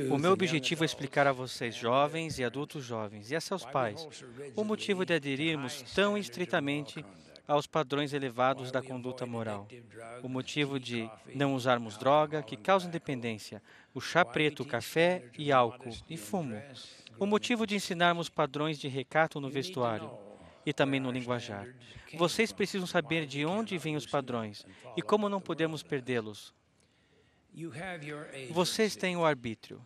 O meu objetivo é explicar a vocês, jovens e adultos jovens, e a seus pais, o motivo de aderirmos tão estritamente aos padrões elevados da conduta moral. O motivo de não usarmos droga, que causa dependência, o chá preto, café e álcool e fumo. O motivo de ensinarmos padrões de recato no vestuário e também no linguajar. Vocês precisam saber de onde vêm os padrões e como não podemos perdê-los. Vocês têm o arbítrio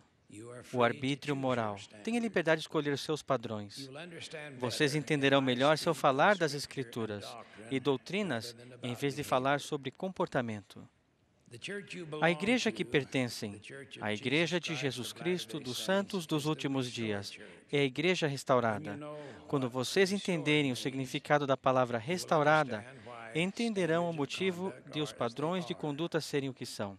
moral. Têm a liberdade de escolher os seus padrões. Vocês entenderão melhor se eu falar das Escrituras e doutrinas em vez de falar sobre comportamento. A igreja que pertencem, a Igreja de Jesus Cristo dos Santos dos Últimos Dias, é a igreja restaurada. Quando vocês entenderem o significado da palavra restaurada, entenderão o motivo de os padrões de conduta serem o que são.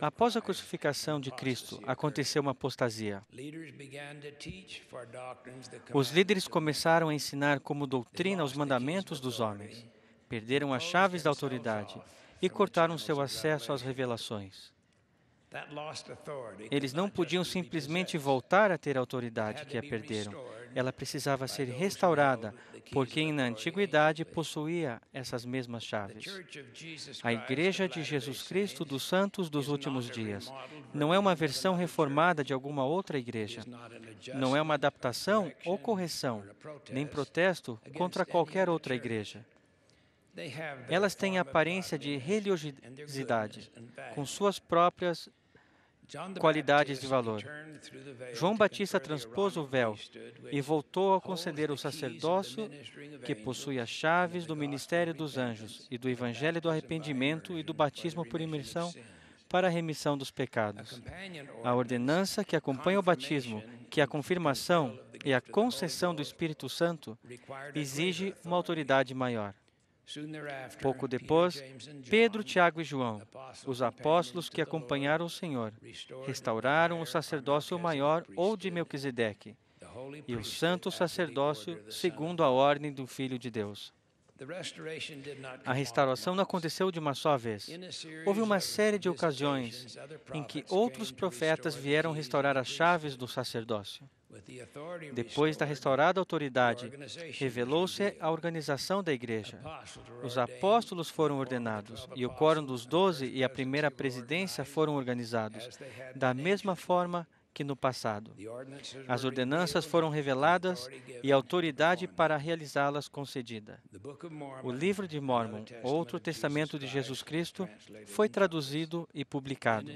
Após a crucificação de Cristo, aconteceu uma apostasia. Os líderes começaram a ensinar como doutrina os mandamentos dos homens, perderam as chaves da autoridade e cortaram seu acesso às revelações. Eles não podiam simplesmente voltar a ter a autoridade que a perderam. Ela precisava ser restaurada por quem na antiguidade possuía essas mesmas chaves. A Igreja de Jesus Cristo dos Santos dos Últimos Dias não é uma versão reformada de alguma outra igreja. Não é uma adaptação ou correção, nem protesto contra qualquer outra igreja. Elas têm a aparência de religiosidade, com suas próprias qualidades de valor. João Batista transpôs o véu e voltou a conceder o sacerdócio que possui as chaves do ministério dos anjos e do evangelho do arrependimento e do batismo por imersão para a remissão dos pecados. A ordenança que acompanha o batismo, que é a confirmação e a concessão do Espírito Santo, exige uma autoridade maior. Pouco depois, Pedro, Tiago e João, os apóstolos que acompanharam o Senhor, restauraram o sacerdócio maior ou de Melquisedeque e o santo sacerdócio segundo a ordem do Filho de Deus. A restauração não aconteceu de uma só vez. Houve uma série de ocasiões em que outros profetas vieram restaurar as chaves do sacerdócio. Depois da restaurada autoridade, revelou-se a organização da igreja. Os apóstolos foram ordenados, e o quórum dos 12 e a primeira presidência foram organizados, da mesma forma que no passado. As ordenanças foram reveladas e a autoridade para realizá-las concedida. O Livro de Mórmon, outro testamento de Jesus Cristo, foi traduzido e publicado.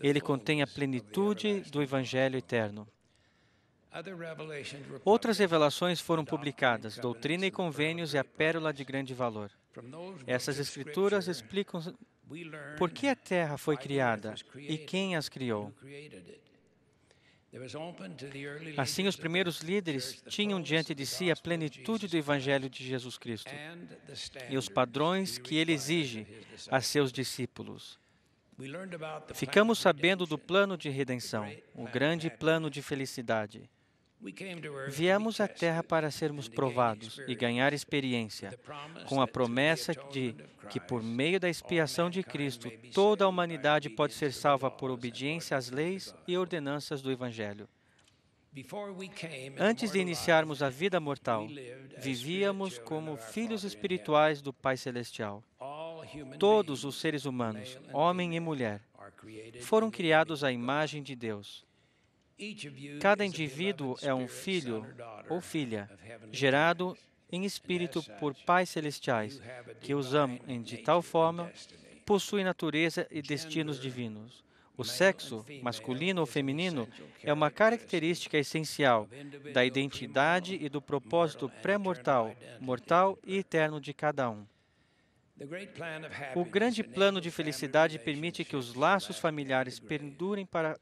Ele contém a plenitude do Evangelho eterno. Outras revelações foram publicadas, Doutrina e Convênios e a Pérola de Grande Valor. Essas escrituras explicam por que a Terra foi criada e quem as criou. Assim, os primeiros líderes tinham diante de si a plenitude do Evangelho de Jesus Cristo e os padrões que ele exige a seus discípulos. Ficamos sabendo do plano de redenção, o grande plano de felicidade. Viemos à Terra para sermos provados e ganhar experiência, com a promessa de que, por meio da expiação de Cristo, toda a humanidade pode ser salva por obediência às leis e ordenanças do Evangelho. Antes de iniciarmos a vida mortal, vivíamos como filhos espirituais do Pai Celestial. Todos os seres humanos, homem e mulher, foram criados à imagem de Deus. Cada indivíduo é um filho ou filha, gerado em espírito por pais celestiais, que os amam de tal forma, possuem natureza e destinos divinos. O sexo, masculino ou feminino, é uma característica essencial da identidade e do propósito pré-mortal, mortal e eterno de cada um. O grande plano de felicidade permite que os laços familiares perdurem para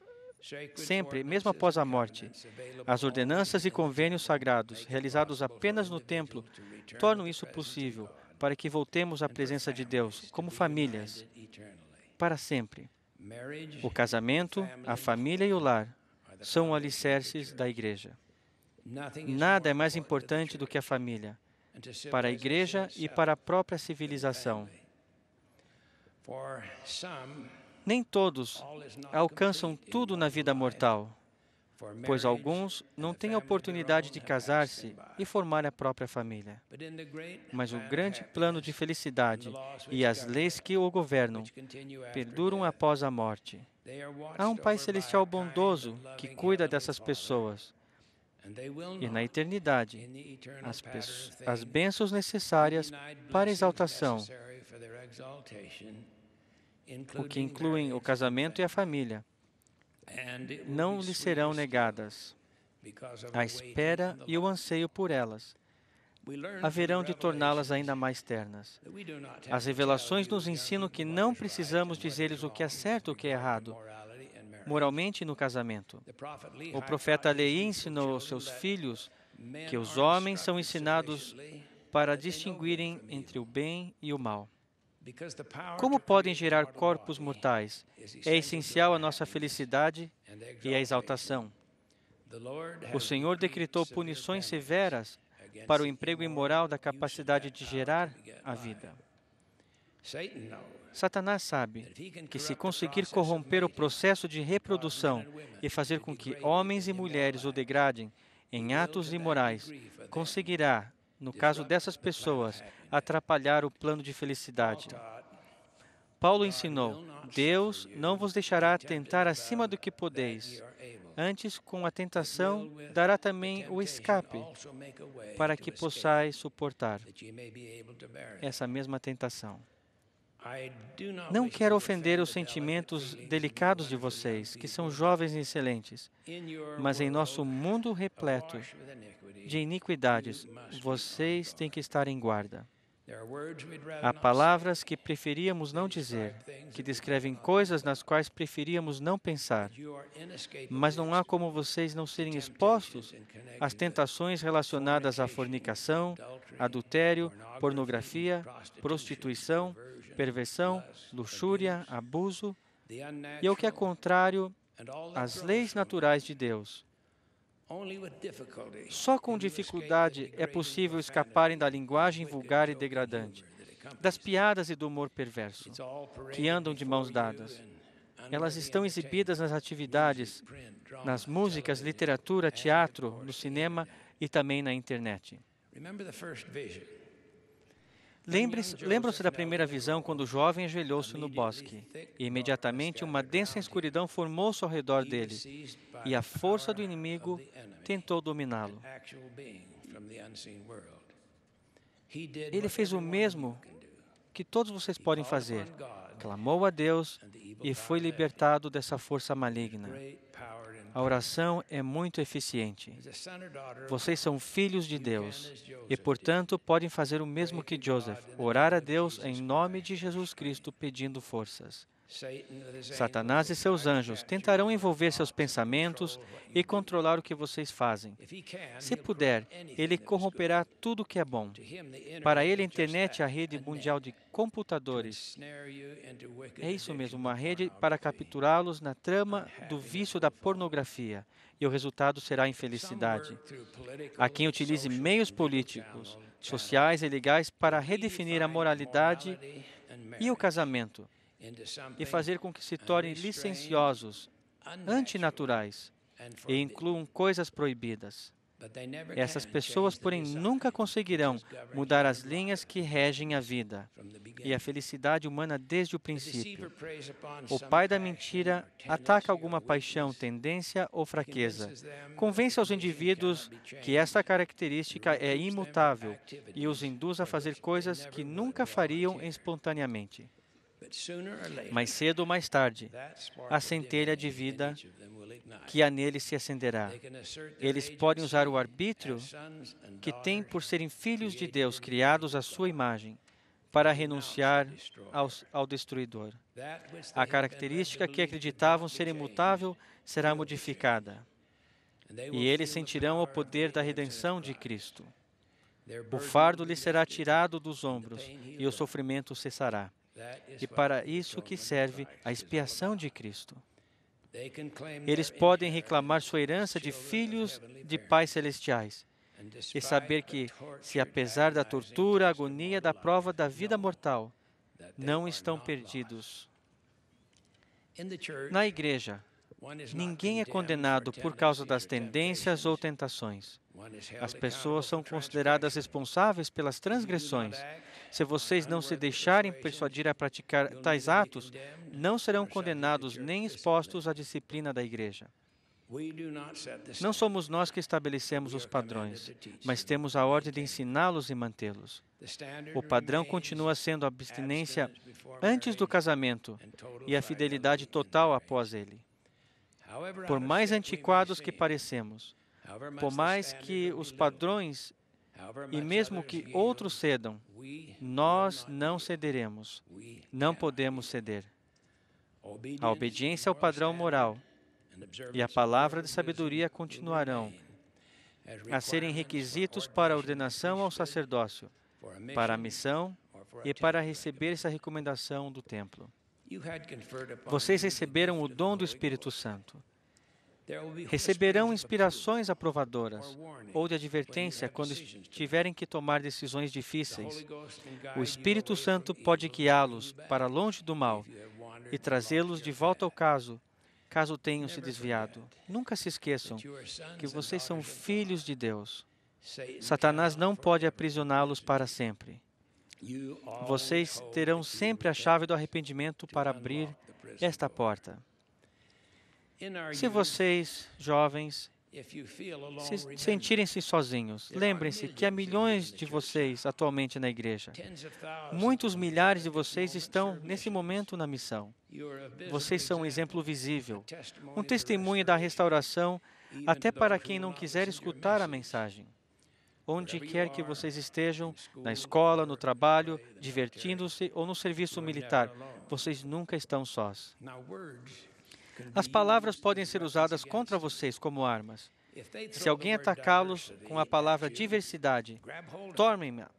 sempre, mesmo após a morte. As ordenanças e convênios sagrados, realizados apenas no templo, tornam isso possível para que voltemos à presença de Deus como famílias, para sempre. O casamento, a família e o lar são alicerces da igreja. Nada é mais importante do que a família, para a igreja e para a própria civilização. Nem todos alcançam tudo na vida mortal, pois alguns não têm a oportunidade de casar-se e formar a própria família. Mas o grande plano de felicidade e as leis que o governam perduram após a morte. Há um Pai Celestial bondoso que cuida dessas pessoas. E na eternidade, as bênçãos necessárias para a exaltação, o que incluem o casamento e a família, não lhe serão negadas. A espera e o anseio por elas haverão de torná-las ainda mais ternas. As revelações nos ensinam que não precisamos dizer-lhes o que é certo e o que é errado, moralmente no casamento. O profeta Leí ensinou aos seus filhos que os homens são ensinados para distinguirem entre o bem e o mal. Como podem gerar corpos mortais? É essencial à nossa felicidade e à exaltação. O Senhor decretou punições severas para o emprego imoral da capacidade de gerar a vida. Satanás sabe que se conseguir corromper o processo de reprodução e fazer com que homens e mulheres o degradem em atos imorais, conseguirá, no caso dessas pessoas, atrapalhar o plano de felicidade. Paulo ensinou: Deus não vos deixará tentar acima do que podeis. Antes, com a tentação, dará também o escape, para que possais suportar essa mesma tentação. Não quero ofender os sentimentos delicados de vocês, que são jovens e excelentes, mas em nosso mundo repleto de iniquidades, vocês têm que estar em guarda. Há palavras que preferíamos não dizer, que descrevem coisas nas quais preferíamos não pensar. Mas não há como vocês não serem expostos às tentações relacionadas à fornicação, adultério, pornografia, prostituição, perversão, luxúria, abuso e ao que é contrário às leis naturais de Deus. Só com dificuldade é possível escaparem da linguagem vulgar e degradante, das piadas e do humor perverso, que andam de mãos dadas. Elas estão exibidas nas atividades, nas músicas, literatura, teatro, no cinema e também na internet. Lembram-se da primeira visão quando o jovem ajoelhou-se no bosque, e imediatamente uma densa escuridão formou-se ao redor dele, e a força do inimigo tentou dominá-lo. Ele fez o mesmo que todos vocês podem fazer. Clamou a Deus e foi libertado dessa força maligna. A oração é muito eficiente. Vocês são filhos de Deus e, portanto, podem fazer o mesmo que Joseph, orar a Deus em nome de Jesus Cristo pedindo forças. Satanás e seus anjos tentarão envolver seus pensamentos e controlar o que vocês fazem. Se puder, ele corromperá tudo o que é bom. Para ele, a internet é a rede mundial de computadores. É isso mesmo, uma rede para capturá-los na trama do vício da pornografia. E o resultado será a infelicidade. Há quem utilize meios políticos, sociais e legais para redefinir a moralidade e o casamento e fazer com que se tornem licenciosos, antinaturais e incluam coisas proibidas. Essas pessoas, porém, nunca conseguirão mudar as linhas que regem a vida e a felicidade humana desde o princípio. O pai da mentira ataca alguma paixão, tendência ou fraqueza. Convence aos indivíduos que esta característica é imutável e os induz a fazer coisas que nunca fariam espontaneamente. Mais cedo ou mais tarde, a centelha de vida que há nele se acenderá. Eles podem usar o arbítrio que têm por serem filhos de Deus, criados à sua imagem, para renunciar ao destruidor. A característica que acreditavam ser imutável será modificada, e eles sentirão o poder da redenção de Cristo. O fardo lhes será tirado dos ombros, e o sofrimento cessará. E para isso que serve a expiação de Cristo. Eles podem reclamar sua herança de filhos de pais celestiais e saber que, se apesar da tortura, agonia da prova da vida mortal, não estão perdidos. Na igreja, ninguém é condenado por causa das tendências ou tentações. As pessoas são consideradas responsáveis pelas transgressões. Se vocês não se deixarem persuadir a praticar tais atos, não serão condenados nem expostos à disciplina da igreja. Não somos nós que estabelecemos os padrões, mas temos a ordem de ensiná-los e mantê-los. O padrão continua sendo a abstinência antes do casamento e a fidelidade total após ele. Por mais antiquados que parecemos, por mais que os padrões e mesmo que outros cedam, nós não cederemos. Não podemos ceder. A obediência ao padrão moral e a palavra de sabedoria continuarão a serem requisitos para a ordenação ao sacerdócio, para a missão e para receber essa recomendação do templo. Vocês receberam o dom do Espírito Santo. Receberão inspirações aprovadoras ou de advertência quando tiverem que tomar decisões difíceis. O Espírito Santo pode guiá-los para longe do mal e trazê-los de volta ao caso tenham se desviado. Nunca se esqueçam que vocês são filhos de Deus. Satanás não pode aprisioná-los para sempre. Vocês terão sempre a chave do arrependimento para abrir esta porta. Se vocês, jovens, sentirem-se sozinhos, lembrem-se que há milhões de vocês atualmente na igreja. Muitos milhares de vocês estão, nesse momento, na missão. Vocês são um exemplo visível, um testemunho da restauração, até para quem não quiser escutar a mensagem. Onde quer que vocês estejam, na escola, no trabalho, divertindo-se ou no serviço militar, vocês nunca estão sós. As palavras podem ser usadas contra vocês como armas. Se alguém atacá-los com a palavra diversidade, tomem-na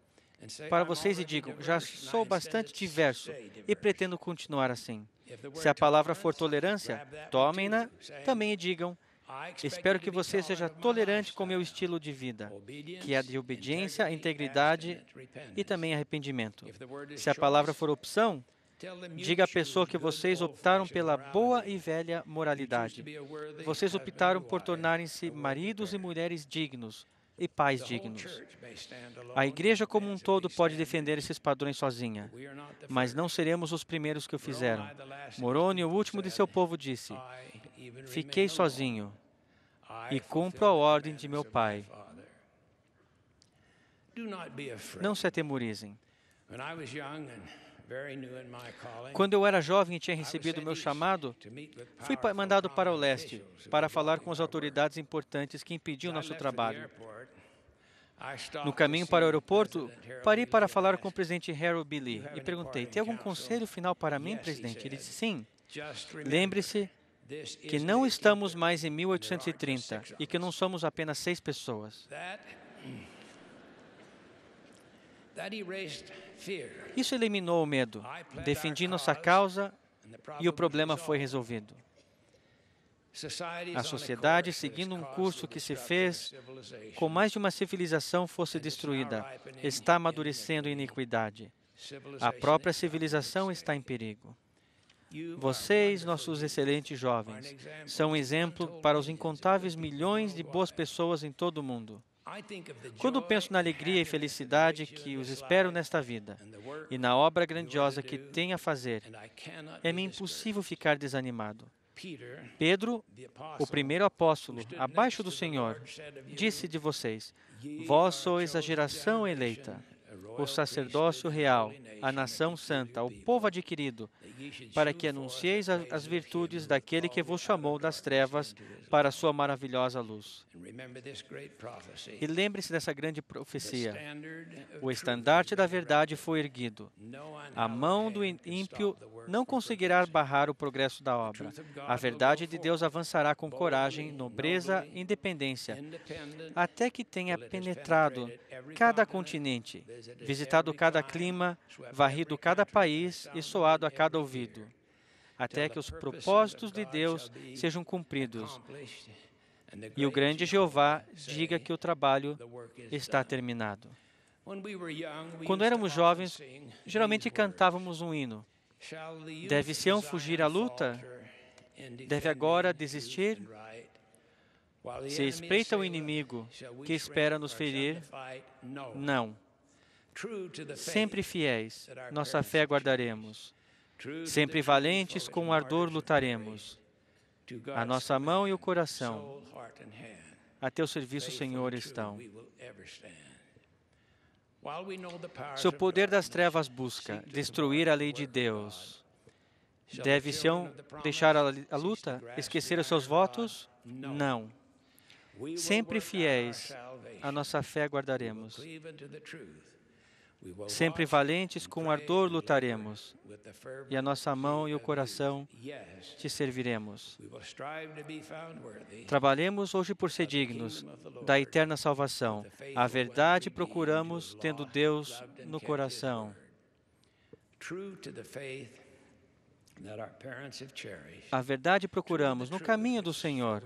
para vocês e digam, já sou bastante diverso e pretendo continuar assim. Se a palavra for tolerância, tomem-na também e digam, espero que você seja tolerante com meu estilo de vida, que é de obediência, integridade e também arrependimento. Se a palavra for opção, diga à pessoa que vocês optaram pela boa e velha moralidade. Vocês optaram por tornarem-se maridos e mulheres dignos e pais dignos. A igreja como um todo pode defender esses padrões sozinha, mas não seremos os primeiros que o fizeram. Moroni, o último de seu povo, disse, fiquei sozinho e cumpro a ordem de meu pai. Não se atemorizem. Quando eu era jovem e tinha recebido o meu chamado, fui mandado para o leste para falar com as autoridades importantes que impediam nosso trabalho. No caminho para o aeroporto, parei para falar com o presidente Harold B. Lee e perguntei, tem algum conselho final para mim, presidente? Ele disse, sim. Lembre-se que não estamos mais em 1830 e que não somos apenas 6 pessoas. Isso eliminou o medo. Defendi nossa causa e o problema foi resolvido. A sociedade, seguindo um curso que se fez com mais de uma civilização fosse destruída, está amadurecendo iniquidade. A própria civilização está em perigo. Vocês, nossos excelentes jovens, são um exemplo para os incontáveis milhões de boas pessoas em todo o mundo. Quando penso na alegria e felicidade que os espero nesta vida e na obra grandiosa que têm a fazer, é-me impossível ficar desanimado. Pedro, o primeiro apóstolo, abaixo do Senhor, disse de vocês, vós sois a geração eleita, o sacerdócio real, a nação santa, o povo adquirido, para que anuncieis as virtudes daquele que vos chamou das trevas para a sua maravilhosa luz. E lembre-se dessa grande profecia. O estandarte da verdade foi erguido. A mão do ímpio não conseguirá barrar o progresso da obra. A verdade de Deus avançará com coragem, nobreza e independência, até que tenha penetrado cada continente, visitado cada clima, varrido cada país e soado a cada ouvido, até que os propósitos de Deus sejam cumpridos e o grande Jeová diga que o trabalho está terminado. Quando éramos jovens, geralmente cantávamos um hino. Deve Sião fugir à luta? Deve agora desistir? Se espreita o inimigo que espera nos ferir? Não. Sempre fiéis, nossa fé guardaremos. Sempre valentes, com ardor lutaremos. A nossa mão e o coração a teu serviço, Senhor, estão. Se o poder das trevas busca destruir a lei de Deus, deve Sião deixar a luta, esquecer os seus votos? Não. Sempre fiéis, a nossa fé guardaremos. Sempre valentes, com ardor lutaremos, e a nossa mão e o coração te serviremos. Trabalhemos hoje por ser dignos da eterna salvação. A verdade procuramos, tendo Deus no coração. A verdade procuramos no caminho do Senhor,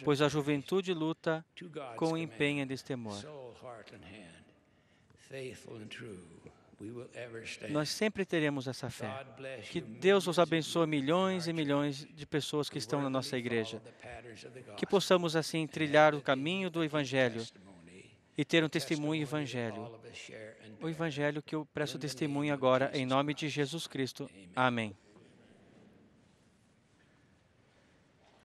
pois a juventude luta com empenho e destemor. Nós sempre teremos essa fé. Que Deus os abençoe milhões e milhões de pessoas que estão na nossa igreja. Que possamos assim trilhar o caminho do Evangelho e ter um testemunho Evangelho. O Evangelho que eu presto testemunho agora em nome de Jesus Cristo. Amém.